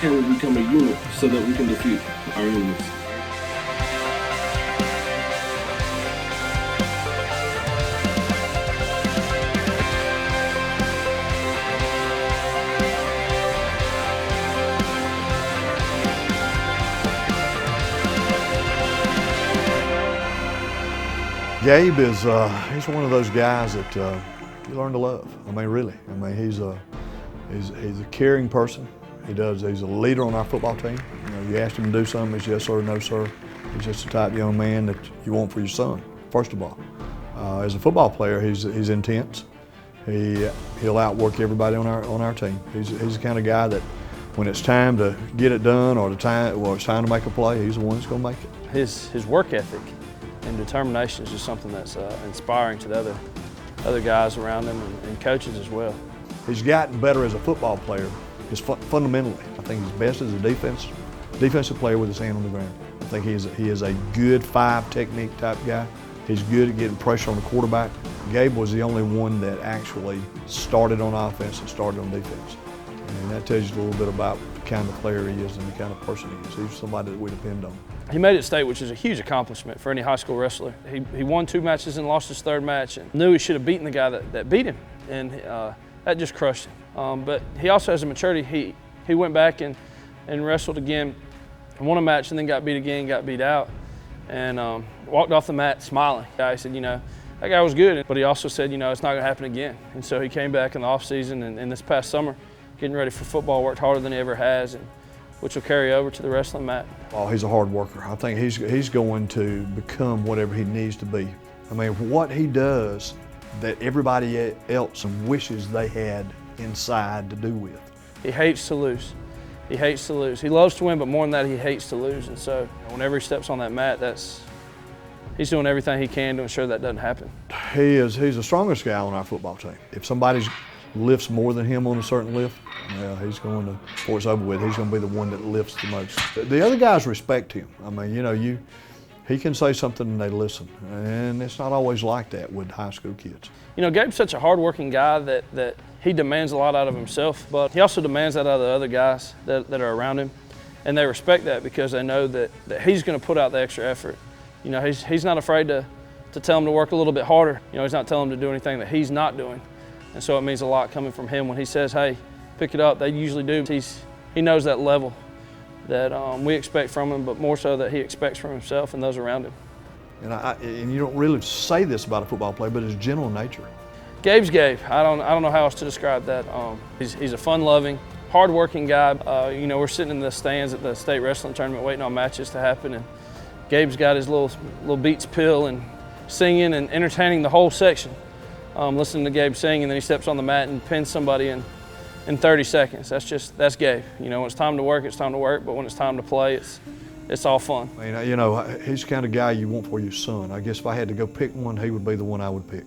can we become a unit so that we can defeat our enemies? Gabe is he's one of those guys that you learn to love. I mean, really. I mean, he's a caring person. He's a leader on our football team. You know, you ask him to do something, it's yes sir, no sir. He's just the type of young man that you want for your son, first of all. As a football player, he's intense. He'll outwork everybody on our team. He's the kind of guy that when it's time to get it done or it's time to make a play, he's the one that's going to make it. His work ethic and determination is just something that's inspiring to the other guys around him and coaches as well. He's gotten better as a football player, just fundamentally. I think he's best as a defensive player with his hand on the ground. I think he is a good 5 technique type guy. He's good at getting pressure on the quarterback. Gabe was the only one that actually started on offense and started on defense. And that tells you a little bit about the kind of player he is and the kind of person he is. He's somebody that we depend on. He made it state, which is a huge accomplishment for any high school wrestler. He won 2 matches and lost his 3rd match and knew he should have beaten the guy that beat him. And that just crushed him. But he also has a maturity. He went back and wrestled again, won a match and then got beat again, got beat out, and walked off the mat smiling. He said, you know, that guy was good, but he also said, you know, it's not going to happen again. And so he came back in the off season and this past summer, getting ready for football, worked harder than he ever has, and which will carry over to the wrestling mat. Oh, he's a hard worker. I think he's going to become whatever he needs to be. I mean, what he does that everybody else wishes they had inside to do with. He hates to lose. He hates to lose. He loves to win, but more than that, he hates to lose. And so whenever he steps on that mat, he's doing everything he can to ensure that doesn't happen. He's the strongest guy on our football team. If somebody lifts more than him on a certain lift, yeah, he's going to, before it's over with, he's going to be the one that lifts the most. The other guys respect him. I mean, you know, he can say something and they listen, and it's not always like that with high school kids. You know, Gabe's such a hard-working guy that he demands a lot out of himself, but he also demands that out of the other guys that are around him, and they respect that because they know that he's going to put out the extra effort. You know, he's not afraid to tell them to work a little bit harder. You know, he's not telling them to do anything that he's not doing, and so it means a lot coming from him when he says, hey, pick it up. They usually do. He knows that level that we expect from him, but more so that he expects from himself and those around him. And you don't really say this about a football player, but his gentle nature. Gabe's Gabe. I don't know how else to describe that. He's a fun-loving, hard-working guy. You know, we're sitting in the stands at the state wrestling tournament waiting on matches to happen, and Gabe's got his little Beats pill and singing and entertaining the whole section. Listening to Gabe sing, and then he steps on the mat and pins somebody in 30 seconds. That's Gabe. You know, when it's time to work, it's time to work, but when it's time to play, it's all fun. I mean, you know, he's the kind of guy you want for your son. I guess if I had to go pick one, he would be the one I would pick.